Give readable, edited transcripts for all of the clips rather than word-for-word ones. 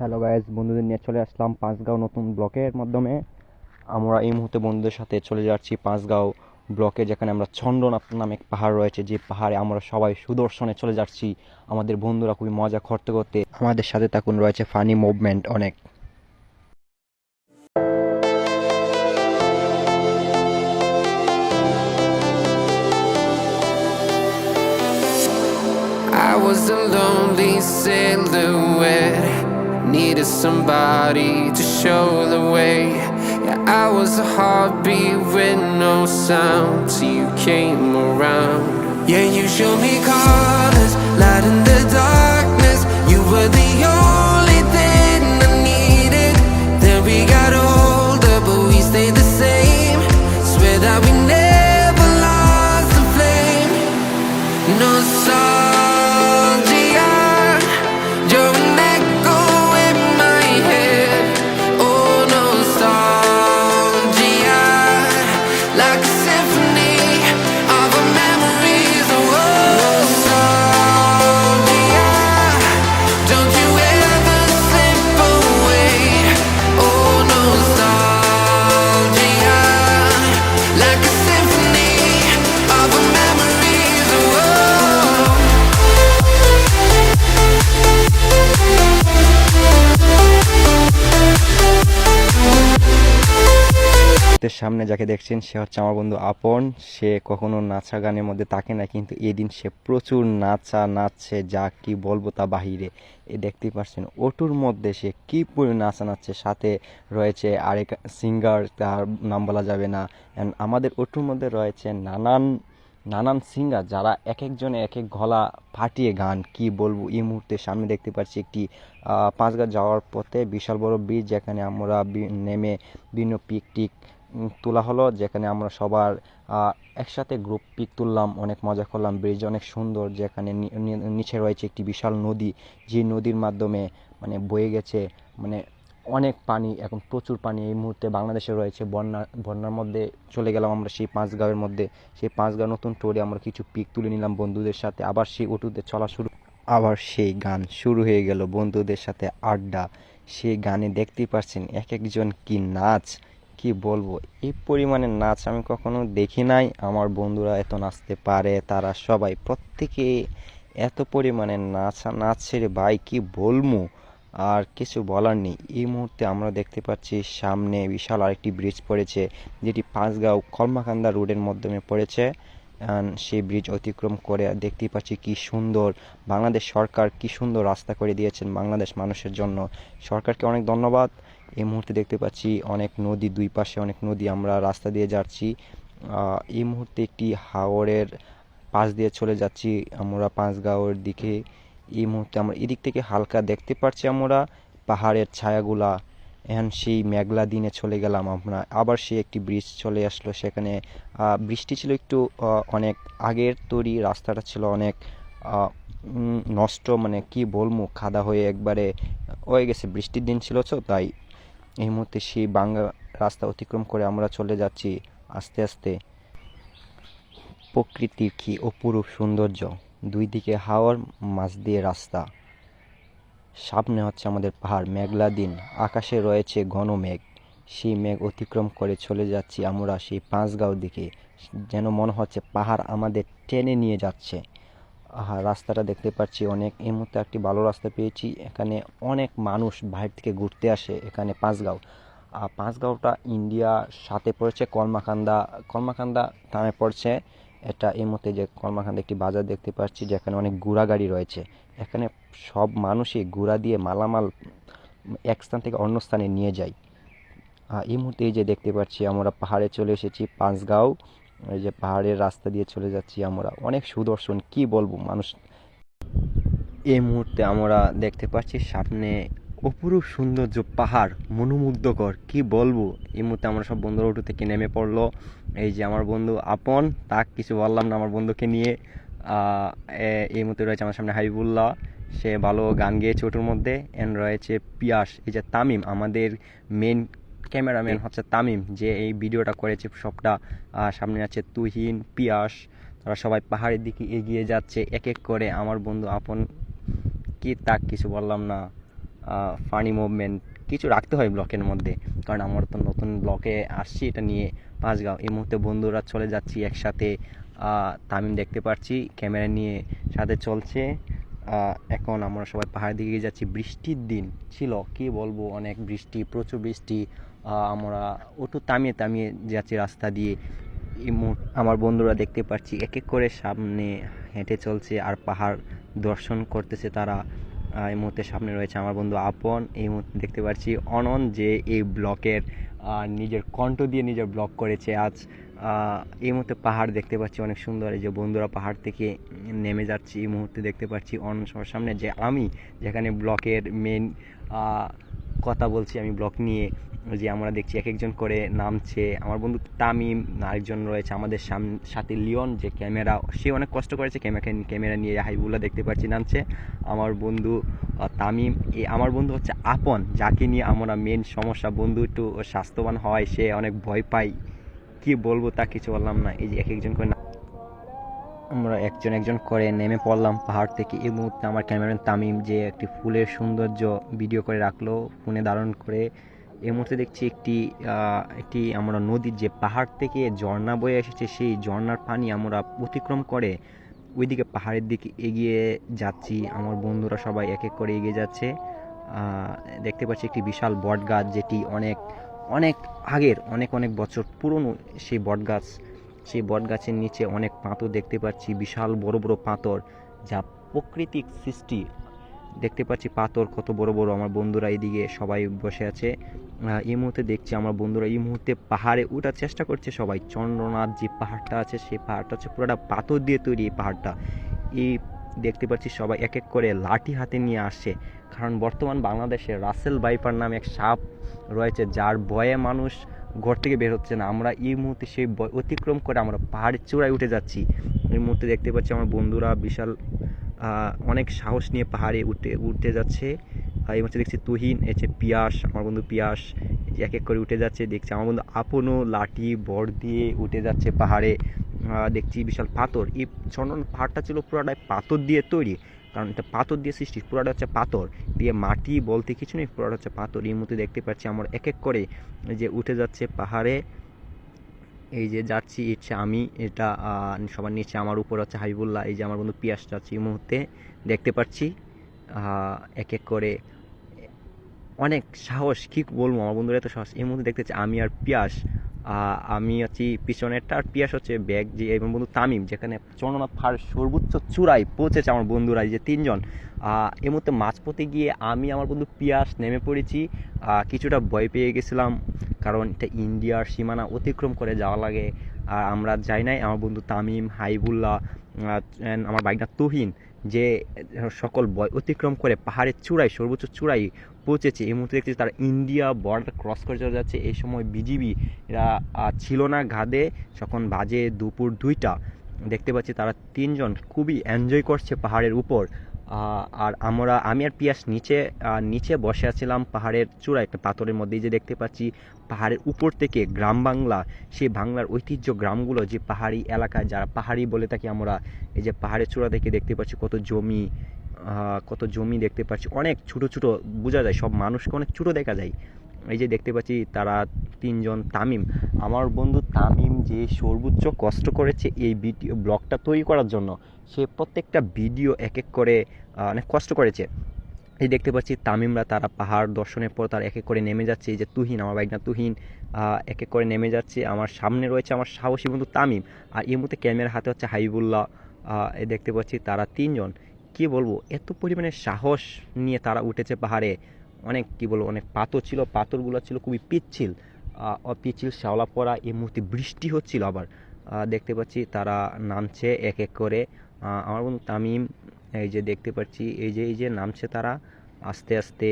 Hello guys, বন্ধুদের নিয়ে চলে আসলাম পাঁচগাঁও নতুন ব্লকের মাধ্যমে। আমরা এই মুহূর্তে বন্ধুদের সাথে চলে যাচ্ছি পাঁচগাঁও ব্লকে, যেখানে আমরা চন্দ্রনাথ নামে এক পাহাড় রয়েছে, যে পাহাড়ে আমরা সবাই সুদর্শনে চলে যাচ্ছি আমাদের বন্ধুরা খুবই মজা করতে করতে। আমাদের সাথে তখন রয়েছে ফানি মুভমেন্ট অনেক। I was a lonely silhouette, needed somebody to show the way. Yeah, I was a heartbeat with no sound till you came around. Yeah, you showed me colors, light in the darkness. You were the only thing I needed. Then we got older, but we stayed the same. Swear that we never lost the flame. Nostalgia, you're an echo in my head. Oh, nostalgia, like a symphony of our memories. Oh, nostalgia, don't you ever slip away. Oh, nostalgia, like a symphony of our memories. Oh. সামনে যাকে দেখছেন সে হচ্ছে আমার বন্ধু আপন। সে কখনো নাচা গানের মধ্যে থাকে না, কিন্তু এদিন সে প্রচুর নাচছে, যা কি বলবো তা বাহিরে। এ দেখতেই পাচ্ছেন অটুর মধ্যে সে কি পরি নাচছে, সাথে রয়েছে আরেক সিঙ্গার, তার নাম বলা যাবে না। অ্যান্ড আমাদের অটুর মধ্যে রয়েছে নানান সিঙ্গার, যারা এক একজনে এক এক গলা ফাটিয়ে গান, কি বলবো। এই মুহূর্তে সামনে দেখতে পাচ্ছি একটি পাঁচগাঁ যাওয়ার পথে বিশাল বড় ব্রিজ, যেখানে আমরা নেমে বিভিন্ন পিক তোলা হলো, যেখানে আমরা সবার একসাথে গ্রুপ পিক তুললাম, অনেক মজা করলাম। ব্রিজ অনেক সুন্দর, যেখানে নিচে রয়েছে একটি বিশাল নদী, যে নদীর মাধ্যমে বয়ে গেছে অনেক পানি, এখন প্রচুর পানি এই মুহূর্তে বাংলাদেশে রয়েছে। বন্যার মধ্যে চলে গেলাম আমরা সেই পাঁচগাঁওয়ের মধ্যে। সেই পাঁচগাঁও নতুন টোরে আমরা কিছু পিক তুলে নিলাম বন্ধুদের সাথে। আবার সেই অটোতে চলা শুরু, আবার সেই গান শুরু হয়ে গেল, বন্ধুদের সাথে আড্ডা। সেই গানে দেখতেই পাচ্ছেন এক একজন কি নাচ, কি বলবো। এই পরিমাণে নাচ আমি কখনো দেখি নাই। আমার বন্ধুরা এত নাচতে পারে, তারা সবাই প্রত্যেকে এত পরিমাণে নাচছে রে ভাই, কি বলবো, আর কিছু বলার নেই। এই মুহূর্তে আমরা দেখতে পাচ্ছি সামনে বিশাল আরেকটি ব্রিজ পড়েছে, যেটি পাঁচগাঁও কলমাকান্দা রোডের মাধ্যমে পড়েছে। সেই ব্রিজ অতিক্রম করে দেখতেই পাচ্ছি কি সুন্দর, বাংলাদেশ সরকার কি সুন্দর রাস্তা করে দিয়েছেন বাংলাদেশ মানুষের জন্য। সরকারকে অনেক ধন্যবাদ। এই মুহূর্তে দেখতে পাচ্ছি অনেক নদী, দুই পাশে অনেক নদী, আমরা রাস্তা দিয়ে যাচ্ছি। এই মুহূর্তে একটি হাওরের পাশ দিয়ে চলে যাচ্ছি আমরা পাঁচগাঁওয়ের দিকে। এই মুহূর্তে আমরা এদিক থেকে হালকা দেখতে পাচ্ছি আমরা পাহাড়ের ছায়াগুলা। এখন সেই মেঘলা দিনে চলে গেলাম আমরা, আবার সেই একটি ব্রিজ চলে আসলো। সেখানে বৃষ্টি ছিল একটু, অনেক আগের তৈরি, রাস্তাটা ছিল অনেক নষ্ট, কি বলবো, খাদা হয়ে একবারে হয়ে গেছে, বৃষ্টির দিন ছিল তো তাই। এই মুহূর্তে সেই বাংলা রাস্তা অতিক্রম করে আমরা চলে যাচ্ছি আস্তে আস্তে। প্রকৃতির কি অপরূপ সৌন্দর্য, দুই দিকে হাওর, মাঝ দিয়ে রাস্তা, সামনে হচ্ছে আমাদের পাহাড়, মেঘলা দিন, আকাশে রয়েছে ঘন মেঘ। সেই মেঘ অতিক্রম করে চলে যাচ্ছি আমরা সেই পাঁচগাঁও দিকে, যেন মনে হচ্ছে পাহাড় আমাদের টেনে নিয়ে যাচ্ছে। রাস্তাটা দেখতে পাচ্ছি অনেক, এই মুহূর্তে একটি ভালো রাস্তা পেয়েছি। এখানে অনেক মানুষ বাইরে থেকে ঘুরতে আসে এখানে পাঁচগাঁও। পাঁচগাঁওটা ইন্ডিয়ার সাথে পড়েছে, কলমাকান্দা নামে পড়ছে এটা। এই মুহূর্তে যে কলমাকান্দা একটি বাজার দেখতে পাচ্ছি, যেখানে অনেক ঘোড়া গাড়ি রয়েছে। এখানে সব মানুষই ঘোড়া দিয়ে মালামাল এক স্থান থেকে অন্য স্থানে নিয়ে যায়। এই মুহূর্তে এই যে দেখতে পাচ্ছি আমরা পাহাড়ে চলে এসেছি পাঁচগাঁও, এই যে পাহাড়ের রাস্তা দিয়ে চলে যাচ্ছি আমরা, অনেক সুদর্শন, কি বলবো মানুষ। এই মুহূর্তে আমরা দেখতে পাচ্ছি সামনে অপরূপ সৌন্দর্য, পাহাড় মনোমুগ্ধকর, কি বলবো। এই মুহূর্তে আমরা সব বন্ধুরা অটো থেকে নেমে পড়লো। এই যে আমার বন্ধু আপন, তাক কিছু বললাম না আমার বন্ধুকে নিয়ে। এই মুহূর্তে রয়েছে আমার সামনে হাবিবুল্লাহ, সে ভালো গান গেয়েছে অটোর মধ্যে। এন্ড রয়েছে পিয়াস, এই যে তামিম, আমাদের মেন ক্যামেরাম্যান হচ্ছে তামিম, যে এই ভিডিওটা করেছে সবটা। সামনে আছে তুহিন, পিয়াস, তারা সবাই পাহাড়ের দিকে এগিয়ে যাচ্ছে এক এক করে। আমার বন্ধু আপন, কি তাক কিছু বললাম না। ফানি মুভমেন্ট কিছু রাখতে হয় ব্লকের মধ্যে, কারণ আমরা তো নতুন ব্লকে আসছি এটা নিয়ে পাঁচগাঁও। এই মুহূর্তে বন্ধুরা চলে যাচ্ছি একসাথে। তামিম দেখতে পাচ্ছি ক্যামেরা নিয়ে সাথে চলছে। এখন আমরা সবাই পাহাড়ের দিকে যাচ্ছি। বৃষ্টির দিন ছিল, কি বলবো, অনেক বৃষ্টি, প্রচুর বৃষ্টি। আমরা একটু থামিয়ে থামিয়ে যাচ্ছি রাস্তা দিয়ে। এই আমার বন্ধুরা দেখতে পাচ্ছি এক এক করে সামনে হেঁটে চলছে আর পাহাড় দর্শন করতেছে তারা। এই মুহূর্তে সামনে রয়েছে আমার বন্ধু আপন, এই মুহূর্তে দেখতে পাচ্ছি অনন, যে এই ব্লকের নিজের কণ্ঠ দিয়ে নিজের ব্লগ করেছে আজ। এই মুহূর্তে পাহাড় দেখতে পাচ্ছি অনেক সুন্দর। এই যে বন্ধুরা পাহাড় থেকে নেমে যাচ্ছি, এই মুহূর্তে দেখতে পাচ্ছি অনন সবার সামনে, যে আমি যেখানে ব্লকের মেন কথা বলছি আমি ব্লগ নিয়ে। যে আমরা দেখছি এক একজন করে নামছে। আমার বন্ধু তামিম, আরেকজন রয়েছে আমাদের সাথে লিওন, যে ক্যামেরা, সে অনেক কষ্ট করেছে ক্যামেরা নিয়ে। হাইবুল্লাহ দেখতে পাচ্ছি নামছে। আমার বন্ধু তামিম। আমার বন্ধু হচ্ছে আপন, যাকে নিয়ে আমরা মেন সমস্যা। বন্ধু একটু স্বাস্থ্যবান হয়, সে অনেক ভয় পায়, কি বলবো তা কিছু বললাম না। এই যে এক একজন করে আমরা একজন একজন করে নেমে পড়লাম পাহাড় থেকে। এই মুহূর্তে আমার ক্যামেরাম্যান তামিম, যে একটি ফুলের সৌন্দর্য ভিডিও করে রাখলো ফোনে ধারণ করে। এই মুহূর্তে দেখছি একটি আমরা নদীর, যে পাহাড় থেকে ঝর্ণা বয়ে এসেছে, সেই ঝর্ণার পানি আমরা অতিক্রম করে ওইদিকে পাহাড়ের দিকে এগিয়ে যাচ্ছি। আমার বন্ধুরা সবাই এক এক করে এগিয়ে যাচ্ছে। দেখতে পাচ্ছি একটি বিশাল বট গাছ, যেটি অনেক অনেক আগের, অনেক অনেক বছর পুরনো সেই বট গাছ। সেই বট গাছের নিচে অনেক পাথর দেখতে পাচ্ছি, বিশাল বড় বড় পাথর, যা প্রাকৃতিক সৃষ্টি। দেখতে পাচ্ছি পাথর কত বড় বড়। আমার বন্ধুরা এদিকে সবাই বসে আছে। এই মুহূর্তে দেখছি আমার বন্ধুরা এই মুহূর্তে পাহাড়ে ওঠার চেষ্টা করছে সবাই। চন্দ্রনাথ যে পাহাড়টা আছে, সেই পাহাড়টা হচ্ছে পুরোটা পাথর দিয়ে তৈরি। এই পাহাড়টা এই দেখতে পাচ্ছি সবাই এক এক করে লাঠি হাতে নিয়ে আসছে, কারণ বর্তমান বাংলাদেশে রাসেল ভাইপার নামে এক সাপ রয়েছে, যার ভয়ে মানুষ ঘর থেকে বের হচ্ছে না। আমরা এই মুহূর্তে সেই অতিক্রম করে আমরা পাহাড়ের চূড়ায় উঠে যাচ্ছি। এই মুহূর্তে দেখতে পাচ্ছি আমার বন্ধুরা বিশাল অনেক সাহস নিয়ে পাহাড়ে উঠতে যাচ্ছে। এই মুহূর্তে দেখছি তুহিন, এসে পিয়াস, আমার বন্ধু পিয়াস এক এক করে উঠে যাচ্ছে। দেখছি আমার বন্ধু আপনও লাঠি বর দিয়ে উঠে যাচ্ছে পাহাড়ে। দেখছি বিশাল পাথর। এই চন্দন পাহাড়টা ছিল পুরোটাই পাথর দিয়ে তৈরি, কারণ এটা পাথর দিয়ে সৃষ্টি। পুরোটা হচ্ছে পাথর দিয়ে, মাটি বলতে কিছু নেই, পুরোটা হচ্ছে পাথর। এই মুহূর্তে দেখতে পাচ্ছি আমরা এক এক করে যে উঠে যাচ্ছে পাহাড়ে। এই যে যাচ্ছি, ইচ্ছে আমি, এটা সবার নিচে আমার উপর হচ্ছে হাবিবুল্লাহ। এই যে আমার বন্ধু পিয়াস যাচ্ছি এই মুহূর্তে দেখতে পাচ্ছি এক এক করে। অনেক সাহস, কি বলবো, আমার বন্ধুরা এত সাহস। এই মুহূর্তে দেখতেছি আমি আর পিয়াস। আমি আছি পিছনেরটা, আর পিয়াস হচ্ছে ব্যাগ। যে এবং বন্ধু তামিম, যেখানে চন্দ্রনাথ পাহাড়ের সর্বোচ্চ চূড়ায় পৌঁছেছে আমার বন্ধুরা, এই যে তিনজন। এই মুহূর্তে মাঝপথে গিয়ে আমি আমার বন্ধু পিয়াস নেমে পড়েছি। কিছুটা ভয় পেয়ে গেছিলাম, কারণ এটা ইন্ডিয়ার সীমানা অতিক্রম করে যাওয়া লাগে। আর আমরা যাই নাই, আমার বন্ধু তামিম, হাইবুল্লাহ, আমার বাইকটা তুহিন, যে সকল ভয় অতিক্রম করে পাহাড়ের চূড়ায়, সর্বোচ্চ চূড়ায় পৌঁছেছে। এই মুহূর্তে দেখছি তারা ইন্ডিয়া বর্ডার ক্রস করে চলে যাচ্ছে। এই সময় বিজিবি এরা ছিল না ঘাদে, যখন বাজে দুপুর 2টা। দেখতে পাচ্ছি তারা তিনজন খুবই এনজয় করছে পাহাড়ের উপর। আর আমি আর পিয়াস নিচে বসে আছিলাম পাহাড়ের চূড়ায় একটা পাথরের মধ্যে। যে দেখতে পাচ্ছি পাহাড়ের উপর থেকে গ্রাম বাংলা, সেই বাংলার ঐতিহ্য গ্রামগুলো, যে পাহাড়ি এলাকায় যারা পাহাড়ি বলে থাকি আমরা। এই যে পাহাড়ের চূড়া থেকে দেখতে পাচ্ছি কত জমি দেখতে পাচ্ছি, অনেক ছোট ছোট, বোঝা যায় সব মানুষকে অনেক ছোট দেখা যায়। এই যে দেখতে পাচ্ছি তারা তিনজন। তামিম, আমার বন্ধু তামিম, যে সর্বোচ্চ কষ্ট করেছে এই ভিডিও ব্লগটা তৈরি করার জন্য। সে প্রত্যেকটা ভিডিও এক এক করে অনেক কষ্ট করেছে। এই দেখতে পাচ্ছি তামিমরা, তারা পাহাড় দর্শনের পর তারা এক এক করে নেমে যাচ্ছে। এই যে তুহিন, আমার বাইক না তুহিন, এক এক করে নেমে যাচ্ছে। আমার সামনে রয়েছে আমার সাহসী বন্ধু তামিম, আর এই মুহূর্তে ক্যামেরার হাতে হচ্ছে হাবিবুল্লাহ। এই দেখতে পাচ্ছি তারা তিনজন, কি বলবো, এত পরিমাণে সাহস নিয়ে তারা উঠেছে পাহাড়ে। অনেক, কি বলবো, অনেক পাথর ছিল, পাথরগুলো ছিল খুবই পিচ্ছিল, পিচ্ছিল শ্যাওলা পড়া। এই মুহূর্তে বৃষ্টি হচ্ছিল আবার। দেখতে পাচ্ছি তারা নামছে এক এক করে। আমার বন্ধু তামিম, এই যে দেখতে পাচ্ছি এই যে নামছে তারা আস্তে আস্তে।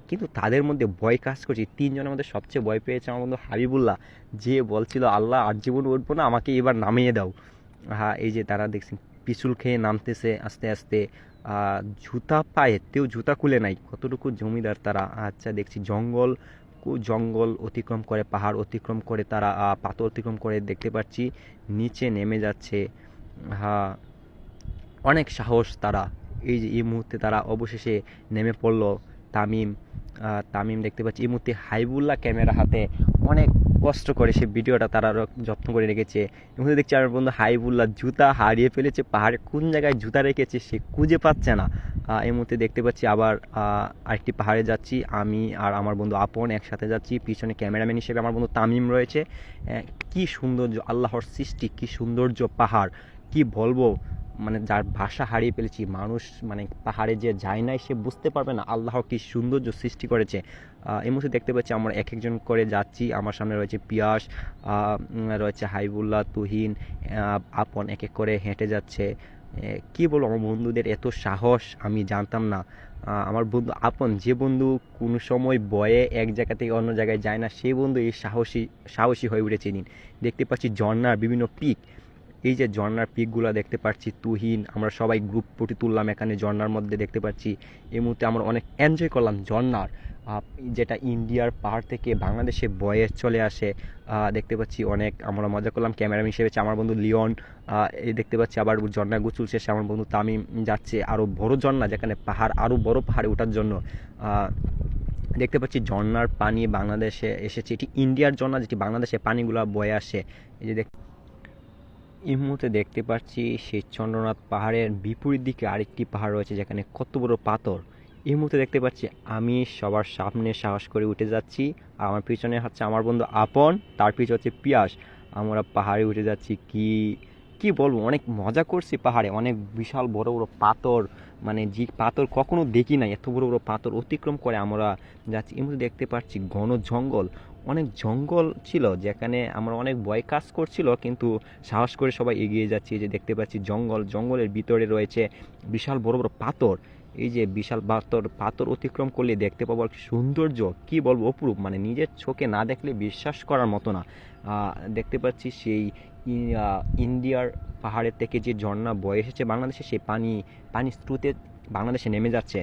কিন্তু তাদের মধ্যে ভয় কাজ করছে। তিনজনের মধ্যে সবচেয়ে ভয় পেয়েছে আমার বন্ধু হাবিবুল্লাহ, যে বলছিল আল্লাহ আর জীবন উঠবো না, আমাকে এবার নামিয়ে দাও। হ্যাঁ, এই যে তারা দেখছেন পিছুল খেয়ে নামতেছে আস্তে আস্তে। জুতা পায়ে, তেও জুতা খুলে নাই, কতটুকু জমিদার তারা। আচ্ছা, দেখছি জঙ্গল অতিক্রম করে, পাহাড় অতিক্রম করে তারা পাথর অতিক্রম করে দেখতে পাচ্ছি নিচে নেমে যাচ্ছে। হ্যাঁ, অনেক সাহস তারা। এই যে এই মুহূর্তে তারা অবশেষে নেমে পড়লো। তামিম তামিম দেখতে পাচ্ছি এই মুহূর্তে হাইবুল্লাহ ক্যামেরা হাতে অনেক কষ্ট করে সে ভিডিওটা তারা যত্ন করে রেখেছে। এই মুহূর্তে দেখছি আমার বন্ধু হাইবুল্লাহ জুতা হারিয়ে ফেলেছে, পাহাড়ে কোন জায়গায় জুতা রেখেছে সে খুঁজে পাচ্ছে না। এই মুহূর্তে দেখতে পাচ্ছি আবার আরেকটি পাহাড়ে যাচ্ছি, আমি আর আমার বন্ধু আপন একসাথে যাচ্ছি, পিছনে ক্যামেরাম্যান হিসেবে আমার বন্ধু তামিম রয়েছে। কি সৌন্দর্য, আল্লাহর সৃষ্টি, কি সৌন্দর্য পাহাড়, কি বলবো, মানে যার ভাষা হারিয়ে ফেলেছি। মানুষ মানে পাহাড়ে যে যায় নাই সে বুঝতে পারবে না আল্লাহ কি সৌন্দর্য সৃষ্টি করেছে। এই মুহূর্তে দেখতে পাচ্ছি আমরা এক একজন করে যাচ্ছি, আমার সামনে রয়েছে পিয়াস, রয়েছে হাইবুল্লাহ, তুহিন, আপন এক এক করে হেঁটে যাচ্ছে। কি বলবো, আমার বন্ধুদের এত সাহস আমি জানতাম না। আমার বন্ধু আপন, যে বন্ধু কোনো সময় বয়ে এক জায়গা থেকে অন্য জায়গায় যায় না, সেই বন্ধু এই সাহসী হয়ে উঠেছে। দিন দেখতে পাচ্ছি ঝর্ণার বিভিন্ন পিক, এই যে ঝর্ণার পিকগুলো দেখতে পাচ্ছি, তুহিন আমরা সবাই গ্রুপ ফটো তুললাম এখানে ঝর্ণার মধ্যে দেখতে পাচ্ছি। এই মুহূর্তে আমরা অনেক এনজয় করলাম ঝর্ণার, যেটা ইন্ডিয়ার পাহাড় থেকে বাংলাদেশে বয়ে চলে আসে। দেখতে পাচ্ছি অনেক আমরা মজা করলাম। ক্যামেরাম্যান হিসেবে আমার বন্ধু লিওন, এই দেখতে পাচ্ছি আবার ঝর্ণা গোসল শেষে আমার বন্ধু তামিম যাচ্ছে আরও বড় ঝর্ণা, যেখানে পাহাড় আরও বড় পাহাড়ে ওঠার জন্য। দেখতে পাচ্ছি ঝর্ণার পানি বাংলাদেশে এসেছে, এটি ইন্ডিয়ার ঝর্ণা যেটি বাংলাদেশে পানিগুলো বয়ে আসে। এই যে এই মুহূর্তে দেখতে পাচ্ছি সেই চন্দ্রনাথ পাহাড়ের বিপরীত দিকে আরেকটি পাহাড় রয়েছে যেখানে কত বড় পাথর। এই মুহূর্তে দেখতে পাচ্ছি আমি সবার সামনে সাহস করে উঠে যাচ্ছি, আর আমার পিছনে হচ্ছে আমার বন্ধু আপন, তার পিছনে হচ্ছে পিয়াস। আমরা পাহাড়ে উঠে যাচ্ছি, কি কি বলবো, অনেক মজা করছি পাহাড়ে। অনেক বিশাল বড় বড় পাথর, মানে যে পাথর কখনো দেখি নাই, এত বড় বড় পাথর অতিক্রম করে আমরা যাচ্ছি। এই মুহূর্তে দেখতে পাচ্ছি ঘন জঙ্গল, অনেক জঙ্গল ছিল যেখানে আমরা অনেক ভয় কাজ করছিল, কিন্তু সাহস করে সবাই এগিয়ে যাচ্ছি। এই যে দেখতে পাচ্ছি জঙ্গলের ভিতরে রয়েছে বিশাল বড় বড় পাথর। এই যে বিশাল পাথর অতিক্রম করলে দেখতে পাবো আর কি সৌন্দর্য, কি বলবো, অপরূপ, মানে নিজের চোখে না দেখলে বিশ্বাস করার মতো না। দেখতে পাচ্ছি সেই ইন্ডিয়ার পাহাড়ের থেকে যে ঝর্ণা বয়ে এসেছে বাংলাদেশে, সেই পানি স্রোতে বাংলাদেশে নেমে যাচ্ছে।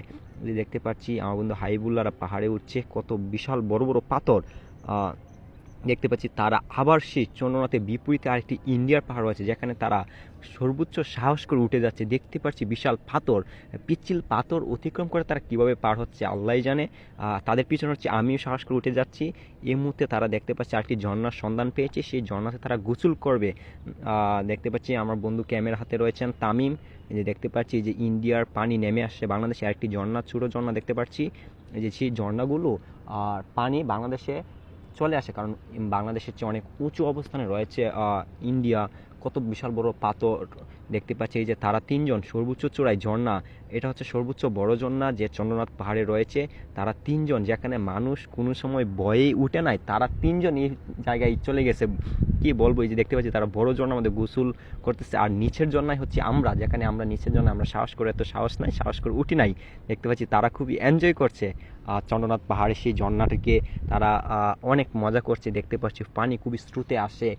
দেখতে পাচ্ছি আমার বন্ধু হাইবুল্লাহরা পাহাড়ে উঠছে, কত বিশাল বড় বড় পাথর। দেখতে পাচ্ছি তারা আবার সেই চন্দ্রনাথের বিপরীতে আরেকটি ইন্ডিয়ার পাহাড় আছে যেখানে তারা সর্বোচ্চ সাহস করে উঠে যাচ্ছে। দেখতে পাচ্ছি বিশাল পাথর, পিচ্ছিল পাথর অতিক্রম করে তারা কিভাবে পার হচ্ছে আল্লাহই জানে। তাদের পিছনে হচ্ছে আমিও সাহস করে উঠে যাচ্ছি। এই মুহূর্তে তারা দেখতে পাচ্ছে আরেকটি ঝর্ণার সন্ধান পেয়েছে, সেই ঝর্ণাতে তারা গোসল করবে। দেখতে পাচ্ছি আমার বন্ধু ক্যামেরা হাতে রয়েছেন তামিম। এই যে দেখতে পাচ্ছি যে ইন্ডিয়ার পানি নেমে আসছে বাংলাদেশে, আরেকটি ঝর্ণা, ছোটো ঝর্ণা দেখতে পাচ্ছি। এই যে সেই ঝর্ণাগুলো আর পানি বাংলাদেশে চলে আসে, কারণ বাংলাদেশের চেয়ে অনেক উঁচু অবস্থানে রয়েছে ইন্ডিয়া। কত বিশাল বড় পাথর দেখতে পাচ্ছি। এই যে তারা তিনজন সর্বোচ্চ চূড়ায় ঝর্ণা, এটা হচ্ছে সর্বোচ্চ বড় ঝর্ণা যে চন্দ্রনাথ পাহাড়ে রয়েছে। তারা তিনজন, যেখানে মানুষ কোনো সময় ভয়েই উঠে নাই, তারা তিনজন এই জায়গায় চলে গেছে। কি বলবো, এই যে দেখতে পাচ্ছি তারা বড় ঝর্ণার মধ্যে গোসল করতেছে, আর নিচের ঝর্ণায় হচ্ছে আমরা, যেখানে আমরা নিচের ঝর্ণায় আমরা সাহস করে, এত সাহস নাই, সাহস করে উঠি নাই। দেখতে পাচ্ছি তারা খুবই এনজয় করছে চন্দ্রনাথ পাহাড়ে সেই ঝর্ণাটিকে, তারা অনেক মজা করছে। দেখতে পাচ্ছি পানি খুবই স্রোতে আসে।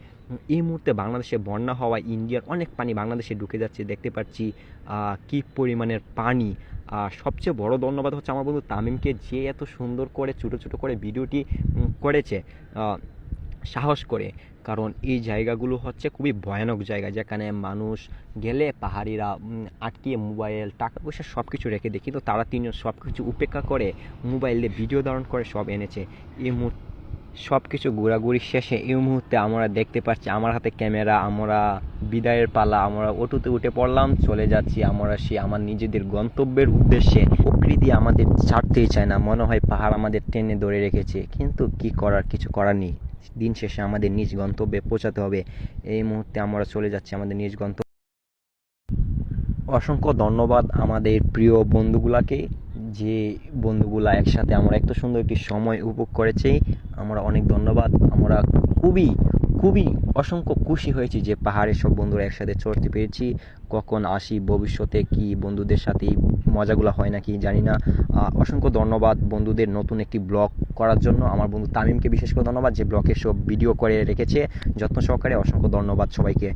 এই মুহূর্তে বাংলাদেশে বন্যা হওয়ায় ইন্ডিয়ার অনেক পানি বাংলাদেশে ঢুকে যাচ্ছে। দেখতে পাচ্ছি কি পরিমাণের পানি। সবচেয়ে বড় ধন্যবাদ হচ্ছে আমার বন্ধু তামিমকে, যে এত সুন্দর করে ছোটো ছোটো করে ভিডিওটি করেছে সাহস করে। কারণ এই জায়গাগুলো হচ্ছে খুবই ভয়ানক জায়গা, যেখানে মানুষ গেলে পাহাড়িরা আটকিয়ে মোবাইল, টাকা পয়সা সব কিছু রেখে দেয়, কিন্তু তারা তিনজন সব কিছু উপেক্ষা করে মোবাইলে ভিডিও ধারণ করে সব এনেছে। এই মুহূর্তে সব কিছু ঘোরাঘুরি শেষে এই মুহূর্তে আমরা দেখতে পাচ্ছি আমার হাতে ক্যামেরা, আমরা বিদায়ের পালা, আমরা অটোতে উঠে পড়লাম, চলে যাচ্ছি আমরা আমার নিজেদের গন্তব্যের উদ্দেশ্যে। প্রকৃতি আমাদের ছাড়তেই চায় না, মনে হয় পাহাড় আমাদের টেনে ধরে রেখেছে, কিন্তু কি করার, কিছু করার নেই। দিন শেষে আমাদের নিজ গন্তব্যে পৌঁছাতে হবে। এই মুহূর্তে আমরা চলে যাচ্ছি আমাদের নিজ গন্তব্যে। অসংখ্য ধন্যবাদ আমাদের প্রিয় বন্ধুগুলাকে, যে বন্ধুগুলা একসাথে আমরা এত সুন্দর একটি সময় উপভোগ করেছি। আমরা অনেক ধন্যবাদ। আমরা খুবই খুবই অসংখ্য খুশি হয়েছি যে পাহাড়ে সব বন্ধুরা একসাথে চড়তে পেরেছি। কখন আসি, ভবিষ্যতে কি বন্ধুদের সাথে মজাগুলো হয় নাকি জানি না। অসংখ্য ধন্যবাদ বন্ধুদের নতুন একটি ব্লগ করার জন্য। আমার বন্ধু তামিমকে বিশেষ করে ধন্যবাদ, যে ব্লগে সব ভিডিও করে রেখেছে যত্ন সহকারে। অসংখ্য ধন্যবাদ সবাইকে।